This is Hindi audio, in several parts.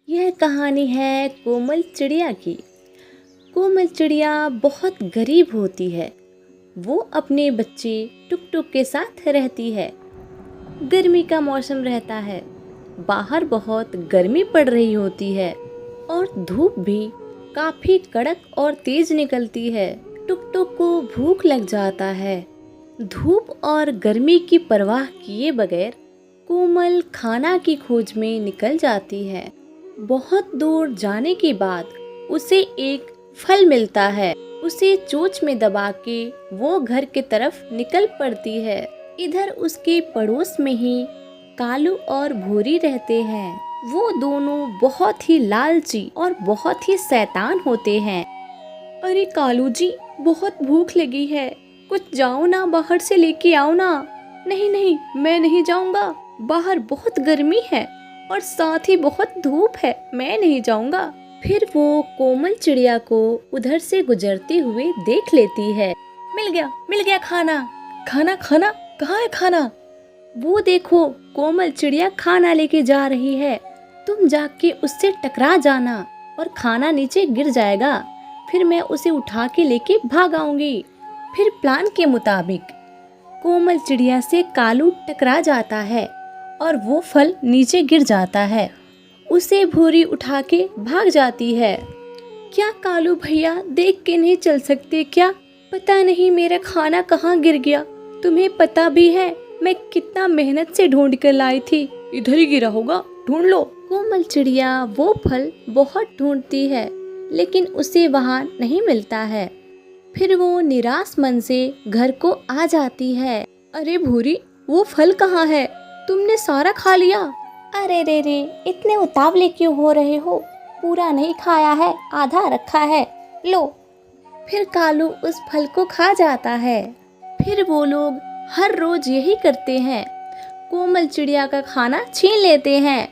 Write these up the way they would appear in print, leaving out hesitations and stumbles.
यह कहानी है कोमल चिड़िया की। कोमल चिड़िया बहुत गरीब होती है। वो अपने बच्चे टुक टुक के साथ रहती है। गर्मी का मौसम रहता है। बाहर बहुत गर्मी पड़ रही होती है और धूप भी काफी कड़क और तेज निकलती है। टुक टुक को भूख लग जाता है। धूप और गर्मी की परवाह किए बगैर कोमल खाना की खोज में निकल जाती है। बहुत दूर जाने के बाद उसे एक फल मिलता है। उसे चोंच में दबा के वो घर की तरफ निकल पड़ती है। इधर उसके पड़ोस में ही कालू और भूरी रहते हैं। वो दोनों बहुत ही लालची और बहुत ही शैतान होते हैं। अरे कालू जी, बहुत भूख लगी है, कुछ जाओ ना, बाहर से लेके आओ ना। नहीं नहीं, मैं नहीं जाऊंगा, बाहर बहुत गर्मी है और साथ ही बहुत धूप है, मैं नहीं जाऊंगा। फिर वो कोमल चिड़िया को उधर से गुजरते हुए देख लेती है। मिल गया खाना। खाना खाना कहाँ है खाना? वो देखो, कोमल चिड़िया खाना लेके जा रही है। तुम जाके उससे टकरा जाना और खाना नीचे गिर जाएगा। फिर मैं उसे उठा के लेके भाग आऊंगी। फिर प्लान के मुताबिक कोमल चिड़िया से कालू टकरा जाता है और वो फल नीचे गिर जाता है। उसे भूरी उठा के भाग जाती है। क्या कालू भैया देख के नहीं चल सकते क्या? पता नहीं मेरा खाना कहाँ गिर गया। तुम्हें पता भी है मैं कितना मेहनत से ढूंढ कर लाई थी। इधर ही गिरा होगा, ढूंढ लो। कोमल चिड़िया वो फल बहुत ढूंढती है लेकिन उसे वहाँ नहीं मिलता है। फिर वो निराश मन से घर को आ जाती है। अरे भूरी, वो फल कहाँ है? तुमने सारा खा लिया। अरे रे रे, इतने उतावले क्यों हो रहे हो? पूरा नहीं खाया है, आधा रखा है, लो। फिर कालू उस फल को खा जाता है। फिर वो लोग हर रोज यही करते हैं। कोमल चिड़िया का खाना छीन लेते हैं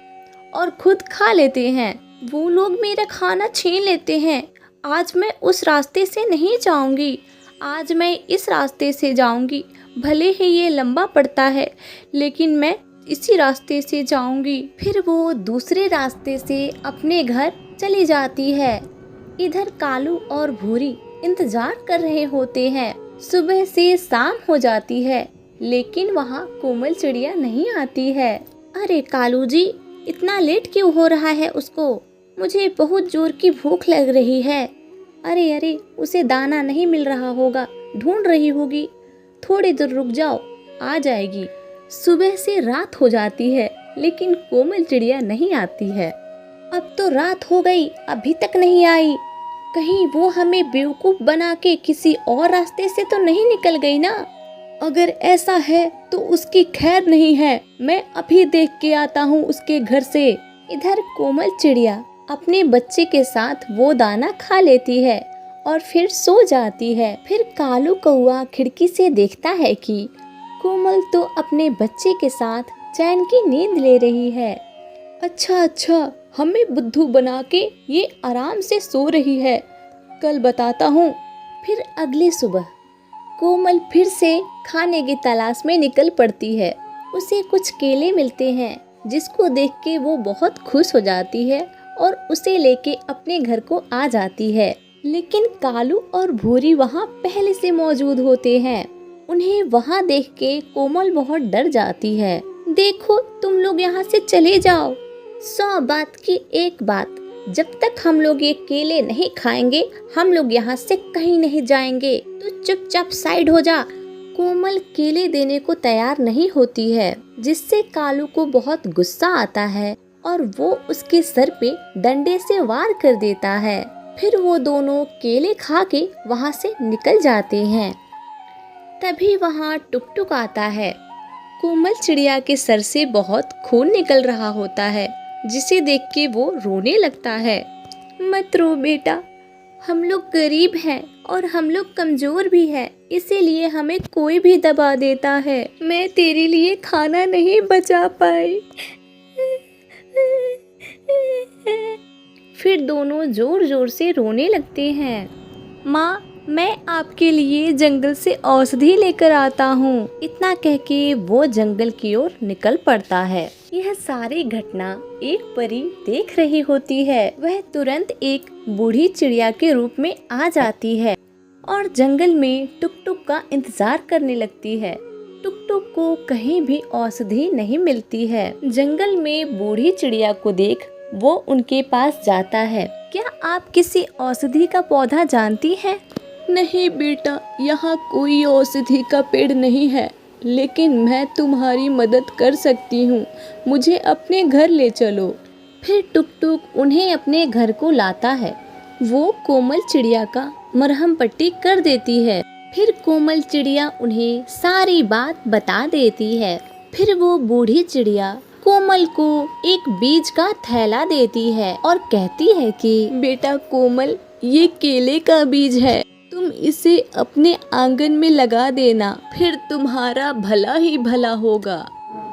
और खुद खा लेते हैं। वो लोग मेरा खाना छीन लेते हैं। आज मैं उस रास्ते से नहीं जाऊंगी, आज मैं इस रास्ते से जाऊंगी। भले ही ये लंबा पड़ता है लेकिन मैं इसी रास्ते से जाऊंगी। फिर वो दूसरे रास्ते से अपने घर चली जाती है। इधर कालू और भूरी इंतजार कर रहे होते हैं। सुबह से शाम हो जाती है लेकिन वहाँ कोमल चिड़िया नहीं आती है। अरे कालू जी, इतना लेट क्यों हो रहा है उसको? मुझे बहुत जोर की भूख लग रही है। अरे अरे, उसे दाना नहीं मिल रहा होगा, ढूंढ रही होगी। थोड़ी देर रुक जाओ, आ जाएगी। सुबह से रात हो जाती है लेकिन कोमल चिड़िया नहीं आती है। अब तो रात हो गई, अभी तक नहीं आई। कहीं वो हमें बेवकूफ बना के किसी और रास्ते से तो नहीं निकल गई ना? अगर ऐसा है तो उसकी खैर नहीं है। मैं अभी देख के आता हूँ उसके घर से। इधर कोमल चिड़िया अपने बच्चे के साथ वो दाना खा लेती है और फिर सो जाती है। फिर कालू कौआ खिड़की से देखता है कि कोमल तो अपने बच्चे के साथ चैन की नींद ले रही है। अच्छा, हमें बुद्धू बना के ये आराम से सो रही है, कल बताता हूँ। फिर अगली सुबह कोमल फिर से खाने की तलाश में निकल पड़ती है। उसे कुछ केले मिलते हैं जिसको देख के वो बहुत खुश हो जाती है और उसे लेके अपने घर को आ जाती है। लेकिन कालू और भूरी वहाँ पहले से मौजूद होते हैं। उन्हें वहाँ देख के कोमल बहुत डर जाती है। देखो, तुम लोग यहाँ से चले जाओ। 100 बात की एक बात, जब तक हम लोग ये केले नहीं खाएंगे हम लोग यहाँ से कहीं नहीं जाएंगे। तो चुपचाप साइड हो जा। कोमल केले देने को तैयार नहीं होती है जिससे कालू को बहुत गुस्सा आता है और वो उसके सर पे डंडे से वार कर देता है। फिर वो दोनों केले खा के वहाँ से निकल जाते हैं। तभी वहाँ टुक टुक आता है। कोमल चिड़िया के सर से बहुत खून निकल रहा होता है जिसे देख के वो रोने लगता है। मत रो बेटा, हम लोग गरीब हैं और हम लोग कमजोर भी हैं, इसीलिए हमें कोई भी दबा देता है। मैं तेरे लिए खाना नहीं बचा पाई। फिर दोनों जोर जोर से रोने लगते हैं। माँ, मैं आपके लिए जंगल से औषधि लेकर आता हूँ। इतना कह के वो जंगल की ओर निकल पड़ता है। यह सारी घटना एक परी देख रही होती है। वह तुरंत एक बूढ़ी चिड़िया के रूप में आ जाती है और जंगल में टुक टुक का इंतजार करने लगती है। टुक टुक को कहीं भी औषधि नहीं मिलती है। जंगल में बूढ़ी चिड़िया को देख वो उनके पास जाता है। क्या आप किसी औषधि का पौधा जानती हैं? नहीं बेटा, यहाँ कोई औषधि का पेड़ नहीं है, लेकिन मैं तुम्हारी मदद कर सकती हूँ। मुझे अपने घर ले चलो। फिर टुक टुक उन्हें अपने घर को लाता है। वो कोमल चिड़िया का मरहम पट्टी कर देती है। फिर कोमल चिड़िया उन्हें सारी बात बता देती है। फिर वो बूढ़ी चिड़िया कोमल को एक बीज का थैला देती है और कहती है कि बेटा कोमल, ये केले का बीज है, तुम इसे अपने आंगन में लगा देना, फिर तुम्हारा भला ही भला होगा।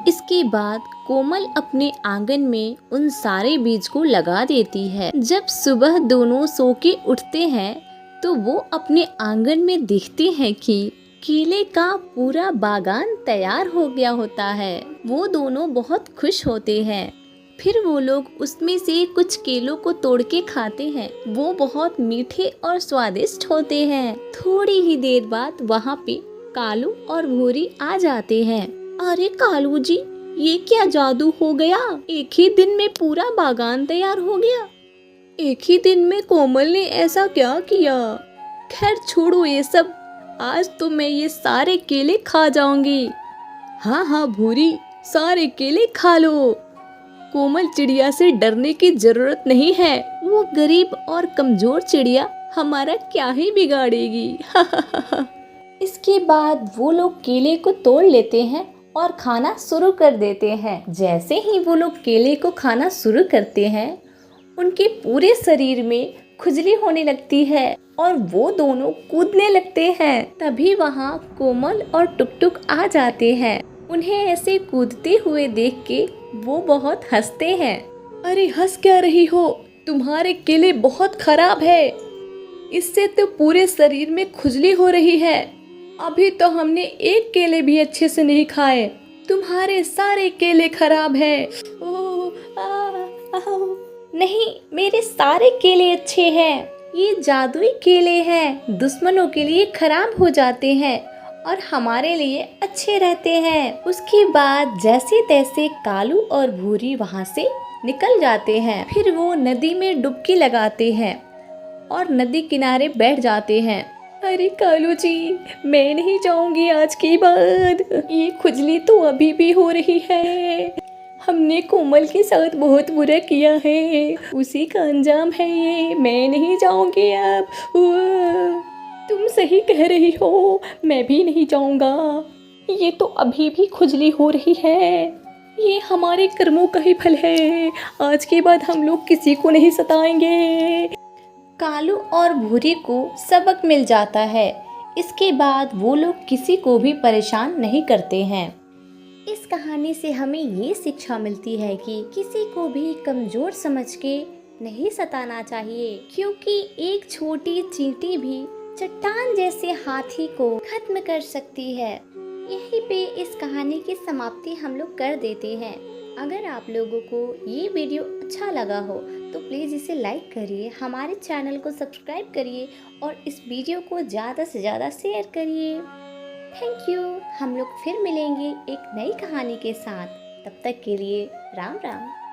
इसके बाद कोमल अपने आंगन में उन सारे बीज को लगा देती है। जब सुबह दोनों सो के उठते हैं तो वो अपने आंगन में देखते हैं कि केले का पूरा बागान तैयार हो गया होता है। वो दोनों बहुत खुश होते हैं। फिर वो लोग उसमें से कुछ केलों को तोड़ के खाते हैं। वो बहुत मीठे और स्वादिष्ट होते हैं। थोड़ी ही देर बाद वहाँ पे कालू और भूरी आ जाते हैं। अरे कालू जी, ये क्या जादू हो गया? एक ही दिन में पूरा बागान तैयार हो गया। एक ही दिन में कोमल ने ऐसा क्या किया? खैर छोड़ो ये सब, आज तो मैं ये सारे केले खा जाऊंगी। हाँ हाँ भूरी, सारे केले खा लो। कोमल चिड़िया से डरने की जरूरत नहीं है। वो गरीब और कमजोर चिड़िया हमारा क्या ही बिगाड़ेगी। इसके बाद वो लोग केले को तोड़ लेते हैं और खाना शुरू कर देते हैं। जैसे ही वो लोग केले को खाना शुरू करते हैं, उनके पूरे शरीर में खुजली होने लगती है और वो दोनों कूदने लगते हैं। तभी वहाँ कोमल और टुक टुक आ जाते हैं। उन्हें ऐसे कूदते हुए देख के वो बहुत हंसते हैं। अरे हंस क्या रही हो? तुम्हारे केले बहुत खराब है, इससे तो पूरे शरीर में खुजली हो रही है। अभी तो हमने एक केले भी अच्छे से नहीं खाए, तुम्हारे सारे केले खराब है। नहीं, मेरे सारे केले अच्छे हैं। ये जादुई केले हैं, दुश्मनों के लिए खराब हो जाते हैं और हमारे लिए अच्छे रहते हैं। उसके बाद जैसे तैसे कालू और भूरी वहाँ से निकल जाते हैं। फिर वो नदी में डुबकी लगाते हैं और नदी किनारे बैठ जाते हैं। अरे कालू जी, मैं नहीं जाऊंगी आज के बाद। ये खुजली तो अभी भी हो रही है। हमने कोमल के साथ बहुत बुरा किया है, उसी का अंजाम है ये। मैं नहीं जाऊंगी अब। तुम सही कह रही हो, मैं भी नहीं जाऊंगा। ये तो अभी भी खुजली हो रही है। ये हमारे कर्मों का ही फल है। आज के बाद हम लोग किसी को नहीं सताएंगे। कालू और भूरी को सबक मिल जाता है। इसके बाद वो लोग किसी को भी परेशान नहीं करते हैं। इस कहानी से हमें ये शिक्षा मिलती है कि किसी को भी कमजोर समझ के नहीं सताना चाहिए, क्योंकि एक छोटी चींटी भी चट्टान जैसे हाथी को खत्म कर सकती है। यहीं पे इस कहानी की समाप्ति हम लोग कर देते हैं। अगर आप लोगों को ये वीडियो अच्छा लगा हो तो प्लीज़ इसे लाइक करिए, हमारे चैनल को सब्सक्राइब करिए और इस वीडियो को ज़्यादा से ज़्यादा शेयर करिए। Thank you. हम लोग फिर मिलेंगे एक नई कहानी के साथ। तब तक के लिए राम राम।